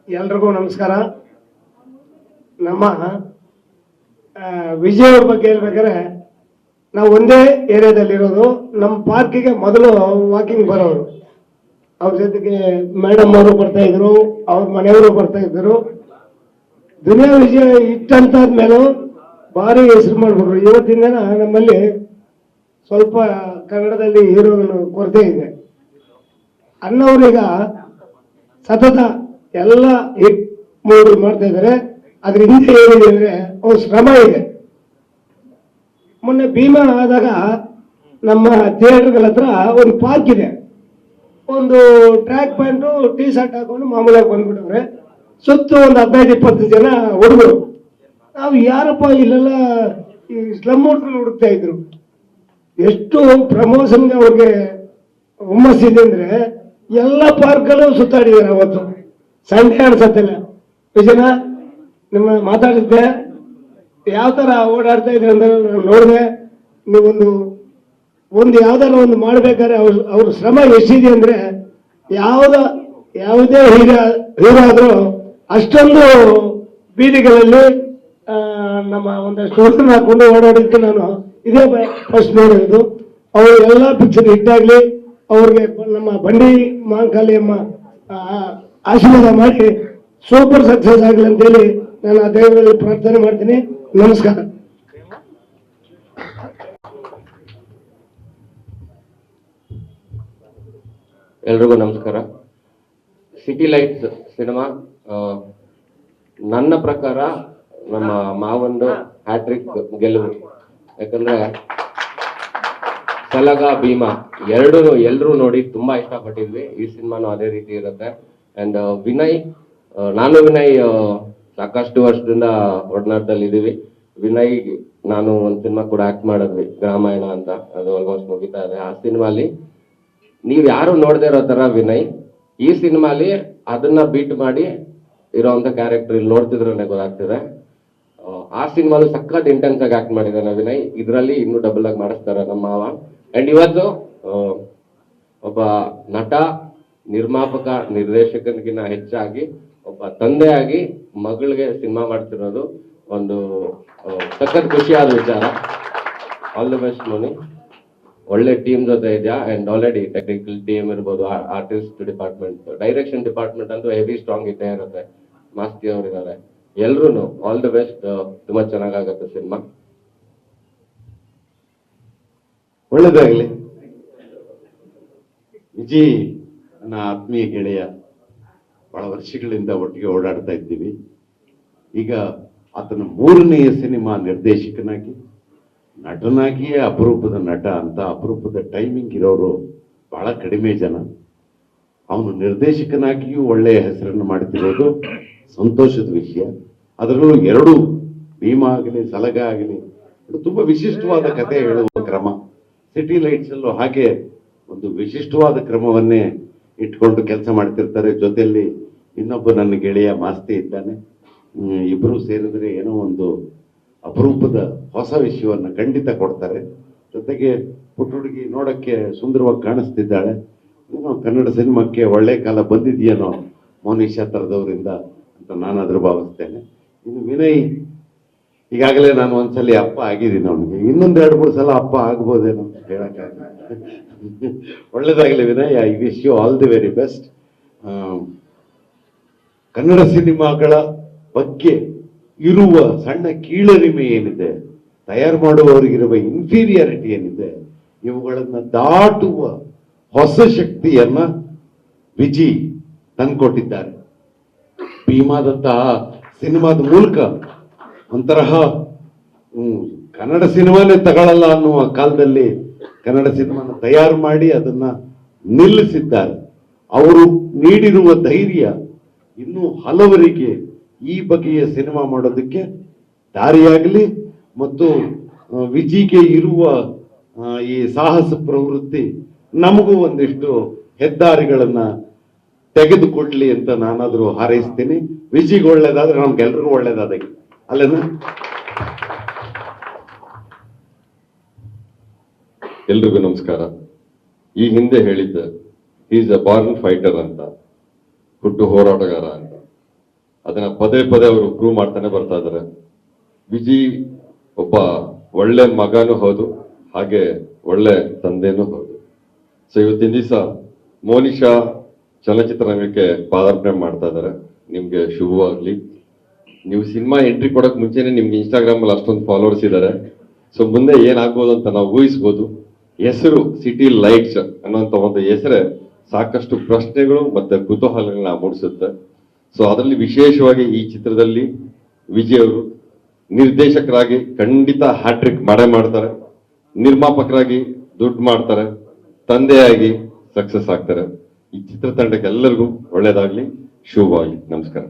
ಎಲ್ರಿಗೂ ನಮಸ್ಕಾರ. ನಮ್ಮ ವಿಜಯ್ ಅವ್ರ ಬಗ್ಗೆ ಹೇಳ್ಬೇಕಾದ್ರೆ ನಾವು ಒಂದೇ ಏರಿಯಾದಲ್ಲಿರೋದು. ನಮ್ಮ ಪಾರ್ಕಿಗೆ ಮೊದಲು ವಾಕಿಂಗ್ ಬರೋರು. ಅವ್ರ ಜೊತೆಗೆ ಮೇಡಮ್ ಅವರು ಬರ್ತಾ ಇದ್ರು, ಅವ್ರ ಮನೆಯವರು ಬರ್ತಾ ಇದ್ರು. ದುನಿಯಾ ವಿಜಯ ಇಟ್ಟಂತಾದ್ಮೇಲೆ ಭಾರಿ ಹೆಸರು ಮಾಡ್ಬಿಟ್ರು. ಇವತ್ತಿನ ದಿನ ನಮ್ಮಲ್ಲಿ ಸ್ವಲ್ಪ ಕನ್ನಡದಲ್ಲಿ ಹೀರೋಗಳು ಕೊರತೆ ಇದೆ. ಅನ್ನೋರೀಗ ಸತತ ಎಲ್ಲ ಹಿಟ್ ಮೂವಿ ಮಾಡ್ತಾ ಇದ್ದಾರೆ. ಅದ್ರ ಹಿಂದೆ ಏನಿದೆ ಅಂದ್ರೆ ಅವ್ರ ಶ್ರಮ ಇದೆ. ಮೊನ್ನೆ ಭೀಮಾ ಆದಾಗ ನಮ್ಮ ಥಿಯೇಟರ್ಗಳ ಹತ್ರ ಒಂದು ಪಾರ್ಕ್ ಇದೆ. ಒಂದು ಟ್ರ್ಯಾಕ್ ಪ್ಯಾಂಟು ಟೀ ಶರ್ಟ್ ಹಾಕೊಂಡು ಮಾಮೂಲಾಗಿ ಬಂದ್ಬಿಟ್ಟವ್ರೆ. ಸುತ್ತು ಒಂದು 15-20 ಜನ ಹುಡುಗರು. ನಾವು ಯಾರಪ್ಪ ಇಲ್ಲೆಲ್ಲ ಈ ಸ್ಲಮ್ ಹುಡುಗರು ಹುಡುಕ್ತಾ ಇದ್ರು. ಎಷ್ಟು ಪ್ರಮೋಷನ್ಗೆ ಅವ್ರಿಗೆ ಹುಮ್ಮಸ್ಸಿದೆ ಅಂದ್ರೆ ಎಲ್ಲ ಪಾರ್ಕ್ಗಳು ಸುತ್ತಾಡಿದ್ದಾರೆ. ಅವತ್ತು ಸಂಡೇ ಅನ್ಸತ್ತಿಲ್ಲ. ವಿಜಯನ ನಿಮ್ಮ ಮಾತಾಡಿದ್ದೆ ಯಾವ ತರ ಓಡಾಡ್ತಾ ಇದ್ರೆ ಅಂದ್ರೆ ನೋಡಿದೆ. ನೀವೊಂದು ಯಾವ್ದಾರ ಒಂದು ಮಾಡ್ಬೇಕಾದ್ರೆ ಅವ್ರ ಶ್ರಮ ಎಷ್ಟಿದೆ ಅಂದ್ರೆ ಯಾವುದೇ ಹೀರೋ ಆದ್ರೂ ಅಷ್ಟೊಂದು ಬೀದಿಗಳಲ್ಲಿ ನಮ್ಮ ಒಂದಷ್ಟು ಹುಡುಗರನ್ನ ಹಾಕೊಂಡು ಓಡಾಡಿದ್ದು ನಾನು ಇದೇ ಫಸ್ಟ್ ನೋಡಿರೋದು. ಅವರು ಎಲ್ಲ ಪಿಕ್ಚರ್ ಹಿಟ್ ಆಗ್ಲಿ, ಅವ್ರಿಗೆ ನಮ್ಮ ಬಂಡಿ ಮಾಂಕಾಲಿ ಅಮ್ಮ ಆಶೀರ್ವಾದ ಮಾಡಿ ಸೂಪರ್ ಸಕ್ಸಸ್ ಆಗಲಿ ಅಂತೇಳಿ ನಾನು ಆ ದೇವರಲ್ಲಿ ಪ್ರಾರ್ಥನೆ ಮಾಡ್ತೀನಿ. ನಮಸ್ಕಾರ. ಎಲ್ರಿಗೂ ನಮಸ್ಕಾರ. ಸಿಟಿ ಲೈಟ್ಸ್ ಸಿನಿಮಾ ನನ್ನ ಪ್ರಕಾರ ನಮ್ಮ ಮಾವಂದು ಹ್ಯಾಟ್ರಿಕ್ ಗೆಲುವು. ಯಾಕಂದ್ರೆ ಸಲಗ ಭೀಮಾ ಎಲ್ಲರೂ ನೋಡಿ ತುಂಬಾ ಇಷ್ಟಪಟ್ಟಿದ್ವಿ. ಈ ಸಿನಿಮಾನು ಅದೇ ರೀತಿ ಇರುತ್ತೆ. ಅಂಡ್ ವಿನಯ್, ನಾನು ವಿನಯ್ ಸಾಕಷ್ಟು ವರ್ಷದಿಂದ ಒಡನಾಟದಲ್ಲಿ ಇದೀವಿ. ವಿನಯ್ ನಾನು ಒಂದು ಸಿನಿಮಾ ಕೂಡ ಆಕ್ಟ್ ಮಾಡಿದ್ವಿ, ಗ್ರಾಮಾಯಣ ಅಂತ. ಅದು ಆಲ್ಮೋಸ್ಟ್ ಮುಗಿತಾ ಇದೆ. ಆ ಸಿನಿಮಾಲಿ ನೀವ್ ಯಾರು ನೋಡದೇ ಇರೋ ತರ ವಿನಯ್ ಈ ಸಿನಿಮಾಲಿ ಅದನ್ನ ಬೀಟ್ ಮಾಡಿ ಇರೋಂತ ಕ್ಯಾರೆಕ್ಟರ್ ಇಲ್ಲಿ ನೋಡ್ತಿದ್ರೆ ಗೊತ್ತಾಗ್ತಿದೆ. ಆ ಸಿನಿಮಾಲು ಸಖತ್ ಇಂಟೆನ್ಸ್ ಆಗಿ ಆಕ್ಟ್ ಮಾಡಿದಾನೆ ವಿನಯ್. ಇದರಲ್ಲಿ ಇನ್ನೂ ಡಬಲ್ ಆಗಿ ಮಾಡಿಸ್ತಾರೆ ನಮ್ಮ ಮಾವ. ಅಂಡ್ ಇವತ್ತು ಒಬ್ಬ ನಟ, ನಿರ್ಮಾಪಕ, ನಿರ್ದೇಶಕನಿಗಿನ್ನ ಹೆಚ್ಚಾಗಿ ಒಬ್ಬ ತಂದೆಯಾಗಿ ಮಗಳಿಗೆ ಸಿನಿಮಾ ಮಾಡ್ತಿರೋದು ಒಂದು ಸಖತ್ ಖುಷಿಯಾದ ವಿಚಾರ. All the best Moni. ಒಳ್ಳೆ ಟೀಮ್ ಜೊತೆ ಇದೆಯಾ. ಅಂಡ್ ಆಲ್ರೆಡಿ ಟೆಕ್ನಿಕಲ್ ಟೀಮ್ ಇರ್ಬೋದು, ಆರ್ಟಿಸ್ಟ್ ಡಿಪಾರ್ಟ್ಮೆಂಟ್, ಡೈರೆಕ್ಷನ್ ಡಿಪಾರ್ಟ್ಮೆಂಟ್ ಅಂತೂ ಹೆವಿ ಸ್ಟ್ರಾಂಗ್ ಇದ್ದೇ ಇರುತ್ತೆ. ಮಾಸ್ತಿ ಅವರಿದ್ದಾರೆ. ಎಲ್ರು ಆಲ್ ದಿ ಬೆಸ್ಟ್. ತುಂಬಾ ಚೆನ್ನಾಗಾಗತ್ತೆ ಸಿನಿಮಾ. ಒಳ್ಳೇದಾಗಲಿ. ವಿಜಿ ನನ್ನ ಆತ್ಮೀಯ ಗೆಳೆಯ, ಬಹಳ ವರ್ಷಗಳಿಂದ ಒಟ್ಟಿಗೆ ಓಡಾಡ್ತಾ ಇದ್ದೀವಿ. ಈಗ ಆತನ 3ನೆಯ ಸಿನಿಮಾ ನಿರ್ದೇಶಕನಾಗಿ, ನಟನಾಗಿಯೇ ಅಪರೂಪದ ನಟ ಅಂತ. ಅಪರೂಪದ ಟೈಮಿಂಗ್ ಇರೋರು ಬಹಳ ಕಡಿಮೆ ಜನ. ಅವನು ನಿರ್ದೇಶಕನಾಗಿಯೂ ಒಳ್ಳೆಯ ಹೆಸರನ್ನು ಮಾಡ್ತಿರೋದು ಸಂತೋಷದ ವಿಷಯ. ಅದರಲ್ಲೂ 2 ಭೀಮಾ ಆಗಲಿ ಸಲಗ ಆಗಲಿ ತುಂಬಾ ವಿಶಿಷ್ಟವಾದ ಕಥೆ ಹೇಳುವ ಕ್ರಮ. ಸಿಟಿ ಲೈಟ್ಸ್ ಅಲ್ಲೂ ಹಾಗೆ ಒಂದು ವಿಶಿಷ್ಟವಾದ ಕ್ರಮವನ್ನೇ ಇಟ್ಕೊಂಡು ಕೆಲಸ ಮಾಡ್ತಿರ್ತಾರೆ. ಜೊತೆಯಲ್ಲಿ ಇನ್ನೊಬ್ಬ ನನ್ನ ಗೆಳೆಯ ಮಾಸ್ತಿ ಇದ್ದಾನೆ. ಇಬ್ರು ಸೇರಿದ್ರೆ ಏನೋ ಒಂದು ಅಪರೂಪದ ಹೊಸ ವಿಷಯವನ್ನ ಖಂಡಿತ ಕೊಡ್ತಾರೆ. ಜೊತೆಗೆ ಪುಟ್ಟ ಹುಡುಗಿ ನೋಡಕ್ಕೆ ಸುಂದರವಾಗಿ ಕಾಣಿಸ್ತಿದ್ದಾಳೆ. ಏನೋ ಕನ್ನಡ ಸಿನಿಮಾಕ್ಕೆ ಒಳ್ಳೆ ಕಾಲ ಬಂದಿದೆಯೇನೋ ಮೌನಿಷಾ ತರದವರಿಂದ ಅಂತ ನಾನಾದ್ರೂ ಭಾವಿಸ್ತೇನೆ. ಇನ್ನು ವಿನಯ್, ಈಗಾಗಲೇ ನಾನು ಒಂದ್ಸಲಿ ಅಪ್ಪ ಆಗಿದ್ದೀನಿ ಅವನಿಗೆ. ಇನ್ನೊಂದು 2-3 ಸಲ ಅಪ್ಪ ಆಗ್ಬೋದೇನೋ ಹೇಳಕ್ಕಾಗಲ್ಲ. ಒಳ್ಳೇದಾಗಲಿ Vinay. I wish you all the very best. Kannada ಸಿನಿಮಾಗಳ ಬಗ್ಗೆ ಇರುವ ಸಣ್ಣ ಕೀಳರಿಮೆ ಏನಿದೆ, ತಯಾರು ಮಾಡುವವರಿಗಿರುವ ಇನ್ಫೀರಿಯಾರಿಟಿ ಏನಿದೆ, ಇವುಗಳನ್ನ ದಾಟುವ ಹೊಸ ಶಕ್ತಿಯನ್ನ ವಿಜಿ ತಂದ್ಕೊಟ್ಟಿದ್ದಾರೆ. ಭೀಮಾದಂತಹ ಸಿನಿಮಾದ ಮೂಲಕ ಒಂತರಹ ಕನ್ನಡ ಸಿನಿಮಾನೇ ತಗೊಳ್ಳಲ್ಲ ಅನ್ನುವ ಕಾಲದಲ್ಲಿ ಕನ್ನಡ ಸಿನಿಮಾನ ತಯಾರು ಮಾಡಿ ಅದನ್ನ ನಿಲ್ಲಿಸಿದ್ದಾರೆ. ಅವರು ನೀಡಿರುವ ಧೈರ್ಯ ಇನ್ನೂ ಹಲವರಿಗೆ ಈ ಬಗೆಯ ಸಿನಿಮಾ ಮಾಡೋದಕ್ಕೆ ದಾರಿಯಾಗಲಿ. ಮತ್ತು ವಿಜಿಗೆ ಇರುವ ಈ ಸಾಹಸ ಪ್ರವೃತ್ತಿ ನಮಗೂ ಒಂದಿಷ್ಟು ಹೆದ್ದಾರಿಗಳನ್ನ ತೆಗೆದುಕೊಡ್ಲಿ ಅಂತ ನಾನಾದ್ರೂ ಹಾರೈಸ್ತೀನಿ. ವಿಜಿಗೆ ಒಳ್ಳೇದಾದ್ರೆ ನಮ್ಗೆಲ್ರಿಗೂ ಒಳ್ಳೇದಾದಾಗೆ ಅಲ್ಲೇನ. ಎಲ್ರಿಗೂ ನಮಸ್ಕಾರ. ಈ ಹಿಂದೆ ಹೇಳಿದ್ದೆ ಈಸ್ ಅ ಬಾರ್ನ್ ಫೈಟರ್ ಅಂತ, ಹುಟ್ಟು ಹೋರಾಟಗಾರ ಅಂತ. ಅದನ್ನ ಪದೇ ಪದೇ ಅವರು ಪ್ರೂವ್ ಮಾಡ್ತಾನೆ ಬರ್ತಾ ಇದ್ದಾರೆ. ವಿಜಿ ಒಬ್ಬ ಒಳ್ಳೆ ಮಗನೂ ಹೌದು, ಹಾಗೆ ಒಳ್ಳೆ ತಂದೆನೂ ಹೌದು. ಸೊ ಇವತ್ತಿನ ದಿವಸ ಮೋನಿಶಾ ಚಲನಚಿತ್ರರಂಗಕ್ಕೆ ಪಾದಾರ್ಪಣೆ ಮಾಡ್ತಾ ಇದ್ದಾರೆ. ನಿಮ್ಗೆ ಶುಭವಾಗ್ಲಿ. ನೀವು ಸಿನಿಮಾ ಎಂಟ್ರಿ ಕೊಡಕ್ ಮುಂಚೆನೆ ನಿಮ್ಗೆ ಇನ್ಸ್ಟಾಗ್ರಾಮ್ ಅಲ್ಲಿ ಅಷ್ಟೊಂದು ಫಾಲೋವರ್ಸ್ ಇದ್ದಾರೆ. ಸೊ ಮುಂದೆ ಏನಾಗ್ಬೋದು ಅಂತ ನಾವು ಊಹಿಸ್ಬೋದು. ಹೆಸರು ಸಿಟಿ ಲೈಟ್ಸ್ ಅನ್ನುವಂತ ಒಂದು ಹೆಸರೇ ಸಾಕಷ್ಟು ಪ್ರಶ್ನೆಗಳು ಮತ್ತೆ ಕುತೂಹಲಗಳನ್ನ ಮೂಡಿಸುತ್ತೆ. ಸೊ ಅದರಲ್ಲಿ ವಿಶೇಷವಾಗಿ ಈ ಚಿತ್ರದಲ್ಲಿ ವಿಜಯ್ ಅವರು ನಿರ್ದೇಶಕರಾಗಿ ಖಂಡಿತ ಹ್ಯಾಟ್ರಿಕ್ ಮಾಡೇ ಮಾಡ್ತಾರೆ, ನಿರ್ಮಾಪಕರಾಗಿ ದುಡ್ಡು ಮಾಡ್ತಾರೆ, ತಂದೆಯಾಗಿ ಸಕ್ಸಸ್ ಆಗ್ತಾರೆ. ಈ ಚಿತ್ರತಂಡಕ್ಕೆ ಎಲ್ಲರಿಗೂ ಒಳ್ಳೇದಾಗ್ಲಿ, ಶುಭವಾಗ್ಲಿ. ನಮಸ್ಕಾರ.